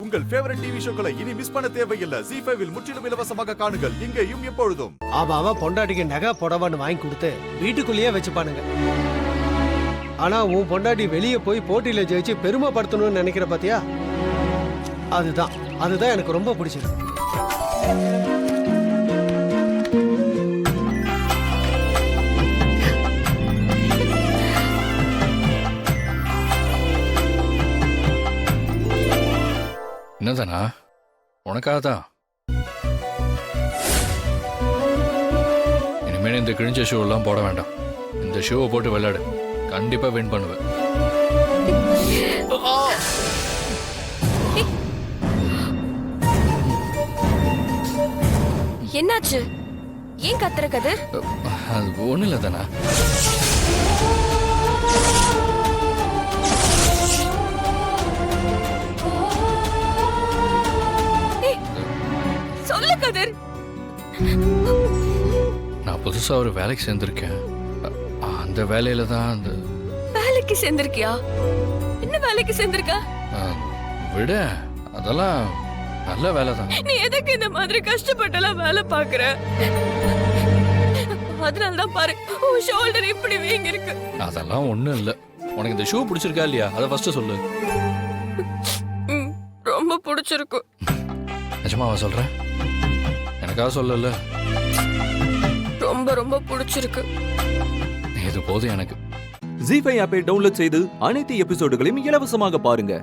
உங்கள் favourite TV ஷோக்களை இனி miss பண்ண தேவையில்லை. ZEE5 இல் முற்றிலும் இலவசமாக காணுங்கள். இங்கேயும் எப்பொழுதும். அவன் பொண்டாட்டிக்கு நகை புடவைன்னு வாங்கி கொடுத்து வீட்டுக்குள்ளேயே வச்சுப்பானுங்க. ஆனா உன் பொண்டாட்டி வெளியே போய் போட்டியில ஜெயிச்சு பெருமைப்படுத்தணும்னு நினைக்கிற பாத்தியா? அதுதான் எனக்கு ரொம்ப பிடிச்சது. என்னதானா உனக்காக தான். இனிமேல் இந்த கிழிஞ்ச ஷோ எல்லாம் போட வேண்டாம். இந்த ஷோவை போட்டு விளையாடு, கண்டிப்பா வின் பண்ணுவேன். என்னாச்சு? ஏன் கத்துற கதிர்? அது ஒண்ணு இல்ல தானா. சொல்லு கதிர். நான் புதுசா ஒரு வேலைக்கு சேர்ந்திருக்கேன். அந்த வேலையில தான் அந்த வேலைக்கு சேர்ந்திருக்கியா? என்ன வேலைக்கு சேர்ந்திருக்க? விட அதெல்லாம் நல்ல வேலை தான். நீ எதுக்கு இந்த மாதிரி கஷ்டப்பட்டெல்லாம் வேலை பாக்குற? அதனாலதான் பாரு உன் ஷோல்டர் இப்படி வீங்கி இருக்கு. அதெல்லாம் ஒண்ணும் இல்ல. உனக்கு இந்த ஷூ பிடிச்சிருக்கா இல்லையா அதை ஃபர்ஸ்ட் சொல்லு. ரொம்ப பிடிச்சிருக்கு. நிஜமாவா சொல்றேன்? எனக்காக சொல்லல. ரொம்ப ரொம்ப பிடிச்சிருக்கு. இது போதும் எனக்கு. ZEE5 ஆப்பை டவுன்லோட் செய்து அனைத்து எபிசோடுகளையும் இலவசமாக பாருங்க.